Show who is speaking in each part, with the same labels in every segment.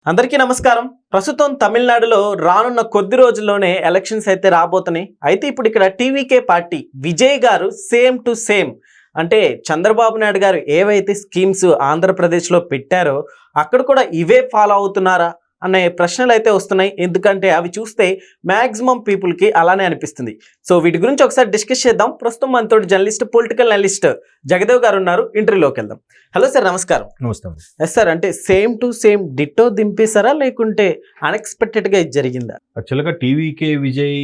Speaker 1: అందరికీ నమస్కారం. ప్రస్తుతం తమిళనాడులో రానున్న కొద్ది రోజుల్లోనే ఎలక్షన్స్ అయితే రాబోతున్నాయి. అయితే ఇప్పుడు ఇక్కడ టీవీకే పార్టీ విజయ్ గారు సేమ్ టు సేమ్ అంటే చంద్రబాబు నాయుడు గారు ఏవైతే స్కీమ్స్ ఆంధ్రప్రదేశ్లో పెట్టారో అక్కడ కూడా ఇవే ఫాలో అవుతున్నారా అనే ప్రశ్నలు అయితే వస్తున్నాయి. ఎందుకంటే అవి చూస్తే మ్యాక్సిమం పీపుల్కి అలానే అనిపిస్తుంది. సో వీటి గురించి ఒకసారి డిస్కస్ చేద్దాం. ప్రస్తుతం మనతో జర్నలిస్ట్, పొలిటికల్ అనలిస్ట్ జగదేవ్ గారు ఉన్నారు. ఇంటర్వ్యూలోకి వెళ్దాం. హలో సార్, నమస్కారం.
Speaker 2: నమస్తే.
Speaker 1: ఎస్ సార్, అంటే సేమ్ టు సేమ్ డిట్టో దింపేశారా లేకుంటే అన్ఎక్స్పెక్టెడ్గా ఇది జరిగిందా?
Speaker 2: యాక్చువల్గా టీవీకే విజయ్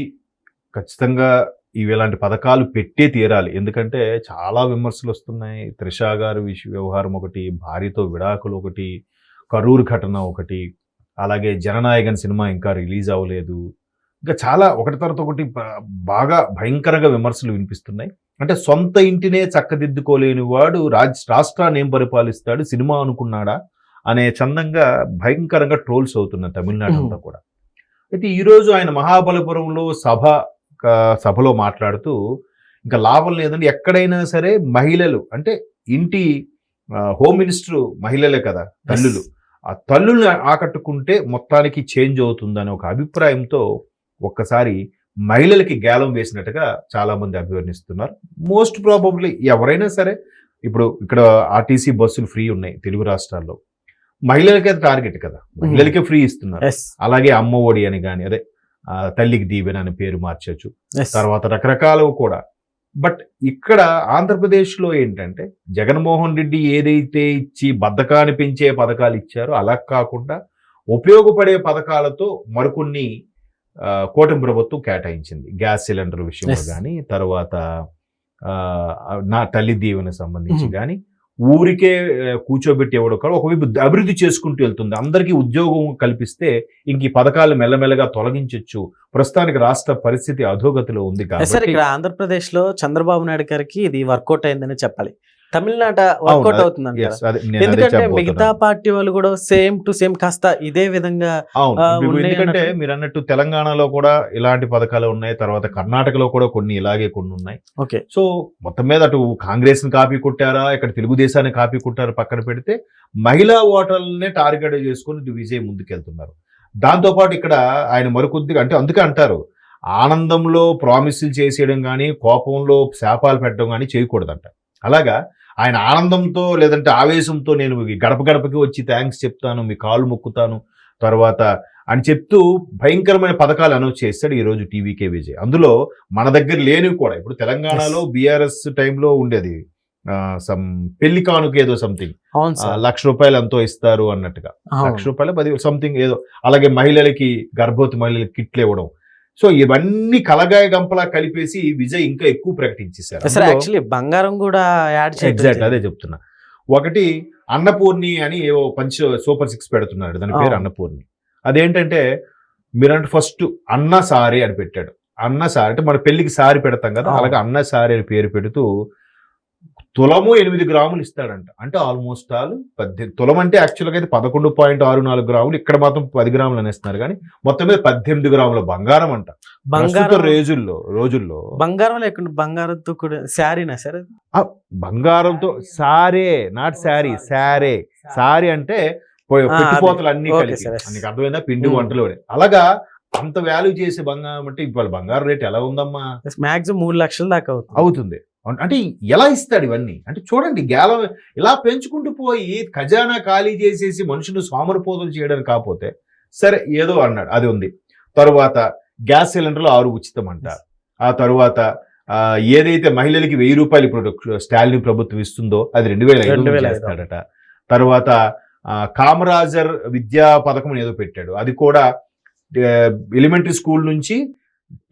Speaker 2: ఖచ్చితంగా ఇలాంటి పథకాలు పెట్టే తీరాలి. ఎందుకంటే చాలా విమర్శలు వస్తున్నాయి. త్రిష గారు వ్యవహారం ఒకటి, భార్యతో విడాకులు ఒకటి, కరూరు ఘటన ఒకటి, అలాగే జననాయకన్ సినిమా ఇంకా రిలీజ్ అవ్వలేదు, ఇంకా చాలా ఒకటి తర్వాత ఒకటి బాగా భయంకరంగా విమర్శలు వినిపిస్తున్నాయి. అంటే సొంత ఇంటినే చక్కదిద్దుకోలేని వాడు రాష్ట్రాన్ని ఏం పరిపాలిస్తాడు, సినిమా అనుకున్నాడా అనే చందంగా భయంకరంగా ట్రోల్స్ అవుతున్నాయి తమిళనాడు అంతా కూడా. అయితే ఈరోజు ఆయన మహాబలిపురంలో సభలో మాట్లాడుతూ ఇంకా లాభం లేదండి, ఎక్కడైనా సరే మహిళలు అంటే ఇంటి హోమ్ మినిస్టర్ మహిళలే కదా, తల్లులు, ఆ తల్లుల్ని ఆకట్టుకుంటే మొత్తానికి చేంజ్ అవుతుందనే ఒక అభిప్రాయంతో ఒక్కసారి మహిళలకి గేలం వేసినట్టుగా చాలా మంది అభివర్ణిస్తున్నారు. మోస్ట్ ప్రాబబ్లీ ఎవరైనా సరే ఇప్పుడు ఇక్కడ ఆర్టీసీ బస్సులు ఫ్రీ ఉన్నాయి తెలుగు రాష్ట్రాల్లో, మహిళలకే టార్గెట్ కదా, మహిళలకే ఫ్రీ ఇస్తున్నారు. అలాగే అమ్మ ఒడి అని కానీ, అదే తల్లికి దీవెన అని పేరు మార్చచ్చు, తర్వాత రకరకాలు కూడా. బట్ ఇక్కడ ఆంధ్రప్రదేశ్లో ఏంటంటే జగన్మోహన్ రెడ్డి ఏదైతే ఇచ్చి బద్ధకాన్ని పెంచే పథకాలు ఇచ్చారో అలా కాకుండా ఉపయోగపడే పథకాలతో మరికొన్ని కూటమి ప్రభుత్వం కేటాయించింది. గ్యాస్ సిలిండర్ విషయంలో కానీ, తర్వాత నా తల్లి దీవెన సంబంధించి కానీ, ఊరికే కూర్చోబెట్టి ఇవ్వడం కూడా ఒకవైపు అభివృద్ధి చేసుకుంటూ వెళ్తుంది. అందరికీ ఉద్యోగం కల్పిస్తే ఇంక ఈ పథకాలు మెల్లమెల్లగా తొలగించవచ్చు. ప్రస్తుతానికి రాష్ట్ర పరిస్థితి అధోగతిలో ఉంది కాబట్టి
Speaker 1: ఇక్కడ ఆంధ్రప్రదేశ్ లో చంద్రబాబు నాయుడు గారికి ఇది వర్కౌట్ అయిందని చెప్పాలి. తమిళనాడు వర్కౌట్ అవుతుంది ఎందుకంటే మిగతా పార్టీ వాళ్ళు కూడా సేమ్ టు సేమ్ కాస్త ఇదే విధంగా.
Speaker 2: ఎందుకంటే మీరు అన్నట్టు తెలంగాణలో కూడా ఇలాంటి పథకాలు ఉన్నాయి, తర్వాత కర్ణాటకలో కూడా కొన్ని ఉన్నాయి.
Speaker 1: ఓకే,
Speaker 2: సో మొత్తం మీద అటు కాంగ్రెస్ ని కాపీ కొట్టారా, ఇక్కడ తెలుగుదేశాన్ని కాపీ కొట్టారా పక్కన పెడితే మహిళా ఓటర్లనే టార్గెట్ చేసుకుని విజయ్ ముందుకెళ్తున్నారు. దాంతోపాటు ఇక్కడ ఆయన మరికొద్దిగా అంటే అందుకే అంటారు, ఆనందంలో ప్రామిసులు చేసేయడం కానీ, కోపంలో శాపాలు పెట్టడం కానీ చేయకూడదంట. అలాగా ఆయన ఆనందంతో లేదంటే ఆవేశంతో నేను గడప గడపకి వచ్చి థ్యాంక్స్ చెప్తాను, మీ కాళ్ళు మొక్కుతాను తర్వాత అని చెప్తూ భయంకరమైన పథకాలు అనౌన్స్ చేస్తాడు ఈరోజు టీవీకే విజయ్. అందులో మన దగ్గర లేనివి కూడా, ఇప్పుడు తెలంగాణలో బీఆర్ఎస్ టైంలో ఉండేది పెళ్లి కానుక ఏదో సంథింగ్ ₹1,00,000 ఎంతో ఇస్తారు అన్నట్టుగా, ₹1,00,000 10 సంథింగ్ ఏదో, అలాగే మహిళలకి గర్భవతి మహిళలకి కిట్లు ఇవ్వడం. సో ఇవన్నీ కలగాయ గంపలా కలిపేసి విజయ్ ఇంకా ఎక్కువ ప్రకటించేశారు.
Speaker 1: బంగారం కూడా
Speaker 2: ఎగ్జాక్ట్ అదే చెప్తున్నా. ఒకటి అన్నపూర్ణి అని ఏవో సూపర్ 6 పెడుతున్నాడు, దాని పేరు అన్నపూర్ణి. అదేంటంటే మీరంటే ఫస్ట్ అన్న సారీ అని పెట్టాడు. అన్న సారీ అంటే మన పెళ్లికి సారీ పెడతాం కదా, అలాగే అన్న సారీ అని పేరు పెడుతూ తులము 8 గ్రాములు ఇస్తాడంట. అంటే ఆల్మోస్ట్ ఆల్ 18 తులం అంటే యాక్చువల్గా అయితే 11.64 గ్రాములు, ఇక్కడ మాత్రం 10 గ్రాములు అనేస్తున్నారు కానీ మొత్తం మీద 18 గ్రాముల బంగారం అంట. రోజుల్లో
Speaker 1: బంగారం లేకుండా బంగారంతో కూడా శారీనా సరే,
Speaker 2: బంగారంతో సారే నాట్ శారీ, సారీ అంటే పెట్టిపోతలు అన్ని కలిపి, నీకు అర్థమైందా, పిండి వంటలు. అలాగా అంత వాల్యూ చేసే బంగారం అంటే ఇవాళ బంగారం రేట్ ఎలా ఉందమ్మా,
Speaker 1: మాక్సిమం 3 లక్షల దాకా
Speaker 2: అవుతుంది. అంటే ఎలా ఇస్తాడు ఇవన్నీ అంటే చూడండి, గేలం ఇలా పెంచుకుంటూ పోయి ఖజానా ఖాళీ చేసేసి మనుషులు సోమరిపోతులు చేయడానికి కాకపోతే సరే ఏదో అన్నాడు, అది ఉంది. తరువాత గ్యాస్ సిలిండర్లు 6 ఉచితం అంట. ఆ తరువాత ఏదైతే మహిళలకి ₹1,000 ఇప్పుడు స్టాలిన్ ప్రభుత్వం ఇస్తుందో అది 2,500 చేస్తాడట. తర్వాత కామరాజర్ విద్యా పథకం ఏదో పెట్టాడు, అది కూడా ఎలిమెంటరీ స్కూల్ నుంచి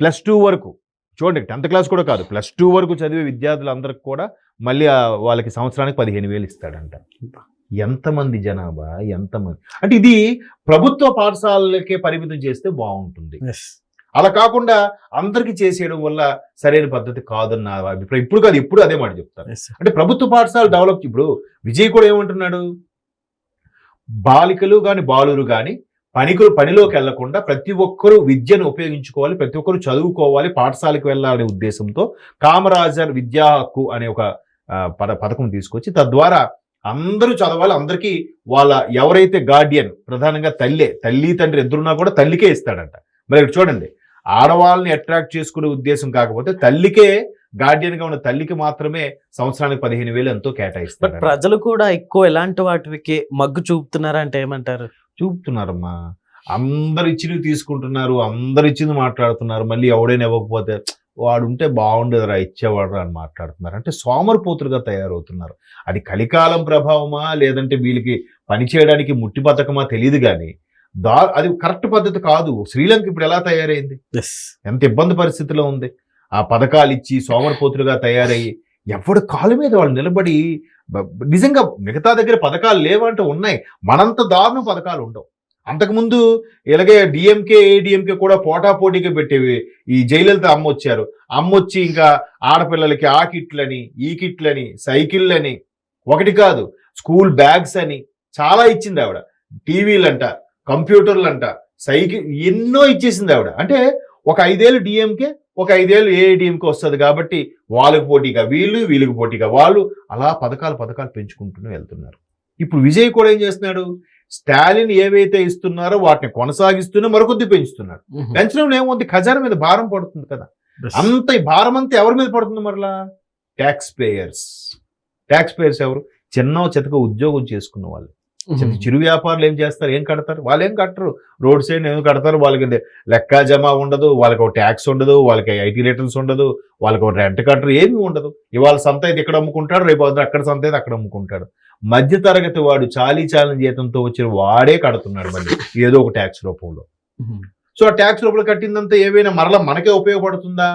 Speaker 2: +2 వరకు, చూడండి 10th క్లాస్ కూడా కాదు, +2 వరకు చదివే విద్యార్థులందరికి కూడా మళ్ళీ వాళ్ళకి సంవత్సరానికి 15,000 ఇస్తాడంట. ఎంతమంది జనాభా, ఎంతమంది అంటే ఇది ప్రభుత్వ పాఠశాలలకే పరిమితం చేస్తే బాగుంటుంది. అలా కాకుండా అందరికీ చేసేయడం వల్ల సరైన పద్ధతి కాదన్న అభిప్రాయం. ఇప్పుడు కాదు, ఎప్పుడు అదే మాట చెప్తారు. అంటే ప్రభుత్వ పాఠశాల డెవలప్, ఇప్పుడు విజయ్ కూడా ఏమంటున్నాడు, బాలికలు కానీ బాలురు కానీ పనిలోకి వెళ్లకుండా ప్రతి ఒక్కరూ విద్యను ఉపయోగించుకోవాలి, ప్రతి ఒక్కరు చదువుకోవాలి, పాఠశాలకు వెళ్ళాలనే ఉద్దేశంతో కామరాజర్ విద్యా హక్కు అనే ఒక పథకం తీసుకొచ్చి తద్వారా అందరూ చదవాలి, అందరికీ వాళ్ళ ఎవరైతే గార్డియన్, ప్రధానంగా తల్లి తండ్రి ఇద్దరున్నా కూడా తల్లికే ఇస్తాడంట. మరి ఇక్కడ చూడండి, ఆడవాళ్ళని అట్రాక్ట్ చేసుకునే ఉద్దేశం కాకపోతే తల్లికే గార్డియన్ గా ఉన్న తల్లికి మాత్రమే సంవత్సరానికి 15,000 ఎంతో
Speaker 1: బట్
Speaker 2: కేటాయిస్తారు.
Speaker 1: ప్రజలు కూడా ఎక్కువ ఎలాంటి వాటికి మగ్గు చూపుతున్నారంటే ఏమంటారు?
Speaker 2: చూపుతున్నారమ్మా, అందరు ఇచ్చినవి తీసుకుంటున్నారు, అందరు ఇచ్చింది మాట్లాడుతున్నారు, మళ్ళీ ఎవడైనా ఇవ్వకపోతే వాడు ఉంటే బాగుండేదిరా ఇచ్చేవాడు అని మాట్లాడుతున్నారు. అంటే సోమరిపోతులుగా తయారవుతున్నారు. అది కలికాలం ప్రభావమా లేదంటే వీళ్ళకి పని చేయడానికి ముట్టి బతకమా తెలియదు, కానీ అది కరెక్ట్ పద్ధతి కాదు. శ్రీలంక ఇప్పుడు ఎలా తయారైంది, ఎంత ఇబ్బంది పరిస్థితిలో ఉంది. ఆ పథకాలు ఇచ్చి సోమరిపోతులుగా తయారయ్యి ఎవడు కాలు మీద వాళ్ళు నిలబడి, నిజంగా మిగతా దగ్గర పథకాలు లేవంటే ఉన్నాయి, మనంత దారుణం పథకాలు ఉండవు. అంతకుముందు ఇలాగే డిఎంకే ఏడిఎంకే కూడా పోటాపోటీగా పెట్టేవి. ఈ జయలలిత అమ్మ వచ్చారు, అమ్మ వచ్చి ఇంకా ఆడపిల్లలకి ఆ కిట్లని ఈ కిట్లని సైకిళ్ళని ఒకటి కాదు స్కూల్ బ్యాగ్స్ అని చాలా ఇచ్చింది ఆవిడ. టీవీలంట, కంప్యూటర్లంట, సైకిల్ ఎన్నో ఇచ్చేసింది ఆవిడ. అంటే ఒక 5 ఏళ్ళు డిఎంకే, ఒక 5 ఏళ్ళు ఏఐడిఎంకే వస్తుంది కాబట్టి వాళ్ళకి పోటీగా వీళ్ళు, వీళ్ళకి పోటీగా వాళ్ళు, అలా పథకాలు పెంచుకుంటూనే వెళ్తున్నారు. ఇప్పుడు విజయ్ కూడా ఏం చేస్తున్నాడు, స్టాలిన్ ఏవైతే ఇస్తున్నారో వాటిని కొనసాగిస్తూనే మరికొద్ది పెంచుతున్నాడు. పెంచడంలో ఏముంది, ఖజానా మీద భారం పడుతుంది కదా. అంత ఈ భారం అంతా ఎవరి మీద పడుతుంది మరలా? ట్యాక్స్ పేయర్స్ ఎవరు? చిన్న చితక ఉద్యోగం చేసుకున్న వాళ్ళు, చిరు వ్యాపారులు ఏం చేస్తారు, ఏం కడతారు? వాళ్ళు ఏం కట్టరు. రోడ్ సైడ్ ఏం కడతారు? వాళ్ళకి లెక్క జమా ఉండదు, వాళ్ళకి ఒక ట్యాక్స్ ఉండదు, వాళ్ళకి ఐటీ రిటర్న్స్ ఉండదు, వాళ్ళకి ఒక రెంట్ కట్టరు, ఏమీ ఉండదు. ఇవాళ సంత అయితే ఇక్కడ అమ్ముకుంటాడు, రేపు అక్కడ సంత అయితే అక్కడ అమ్ముకుంటాడు. మధ్య తరగతి వాడు చాలీ జీతంతో వచ్చిన వాడే కడుతున్నాడు మళ్ళీ ఏదో ఒక ట్యాక్స్ రూపంలో. సో ఆ ట్యాక్స్ రూపంలో కట్టిందంతా ఏవైనా మరలా మనకే ఉపయోగపడుతుందా?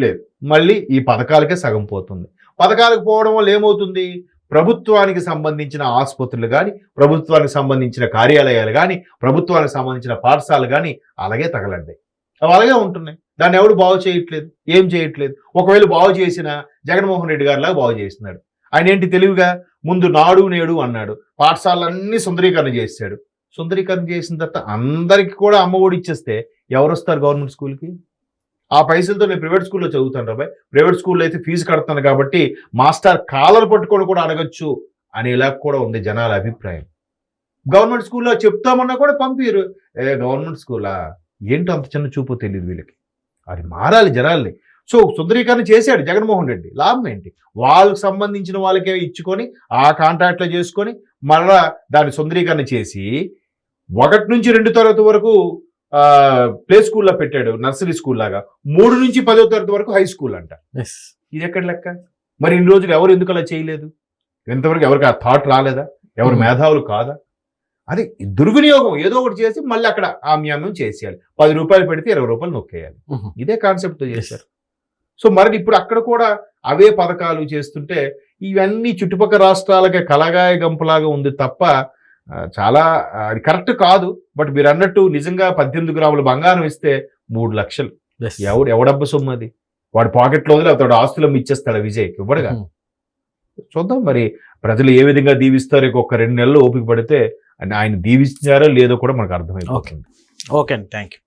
Speaker 2: లేదు. మళ్ళీ ఈ పథకాలకే సగం పోతుంది. పథకాలకు పోవడం వల్ల ఏమవుతుంది, ప్రభుత్వానికి సంబంధించిన ఆసుపత్రులు కానీ, ప్రభుత్వానికి సంబంధించిన కార్యాలయాలు కానీ, ప్రభుత్వానికి సంబంధించిన పాఠశాలలు కానీ అలాగే తగలండి, అవి అలాగే ఉంటున్నాయి. దాన్ని ఎవడు బాగు చేయట్లేదు, ఏం చేయట్లేదు. ఒకవేళ బాగు చేసిన జగన్మోహన్ రెడ్డి గారిలాగా బాగు చేస్తున్నాడు. ఆయన ఏంటి తెలివిగా ముందు నాడు నేడు అన్నాడు, పాఠశాలన్నీ సుందరీకరణ చేశాడు. సుందరీకరణ చేసిన తర్వాత అందరికీ కూడా అమ్మఒడి ఇచ్చేస్తే ఎవరు వస్తారు గవర్నమెంట్ స్కూల్కి? ఆ పైసలతో నేను ప్రైవేట్ స్కూల్లో చదువుతాను రాబాయ్, ప్రైవేట్ స్కూల్లో అయితే ఫీజు కడతాను కాబట్టి మాస్టర్ కాలర్ పట్టుకొని కూడా అడగచ్చు అనేలా కూడా ఉంది జనాల అభిప్రాయం. గవర్నమెంట్ స్కూల్లో చెప్తామన్నా కూడా పంపిరు. గవర్నమెంట్ స్కూలా ఏంటో అంత చిన్న చూపు తెలియదు వీళ్ళకి. అది మారాలి జనాల్ని. సో సుందరీకరణ చేశాడు జగన్మోహన్ రెడ్డి, లాభం ఏంటి? వాళ్ళకి సంబంధించిన వాళ్ళకే ఇచ్చుకొని ఆ కాంట్రాక్ట్లో చేసుకొని మళ్ళా దాన్ని సుందరీకరణ చేసి 1 నుంచి 2 తరగతి వరకు ప్లే స్కూల్లో పెట్టాడు, నర్సరీ స్కూల్ లాగా. 3 నుంచి 10వ తరగతి వరకు హై స్కూల్ అంట. ఇది ఎక్కడ లెక్క? మరి ఇన్ని రోజులు ఎవరు ఎందుకు అలా చేయలేదు? ఎంతవరకు ఎవరికి ఆ థాట్ రాలేదా? ఎవరు మేధావులు కాదా? అది దుర్వినియోగం ఏదో ఒకటి చేసి మళ్ళీ అక్కడ ఆమ్యామ్యం చేసేయాలి. 10 రూపాయలు పెడితే 20 రూపాయలు నొక్కేయాలి. ఇదే కాన్సెప్ట్తో చేశారు. సో మరి ఇప్పుడు అక్కడ కూడా అవే పథకాలు చేస్తుంటే ఇవన్నీ చుట్టుపక్కల రాష్ట్రాలకే కలగాయ గంపలాగా ఉంది తప్ప చాలా అది కరెక్ట్ కాదు. బట్ మీరు అన్నట్టు నిజంగా 18 గ్రాముల బంగారం ఇస్తే 3 లక్షలు ఎవడబ్బ సొమ్ము అది? వాడి పాకెట్లో వదిలి అతడు ఆస్తులం ఇచ్చేస్తాడు విజయ్కి, ఇవ్వడుగా. చూద్దాం మరి ప్రజలు ఏ విధంగా దీవిస్తారో. ఒక 2 నెలలు ఓపిక పడితే ఆయన దీవిస్తారో లేదో కూడా మనకు అర్థమైపోతుంది.
Speaker 1: ఓకే అండి, థ్యాంక్ యూ.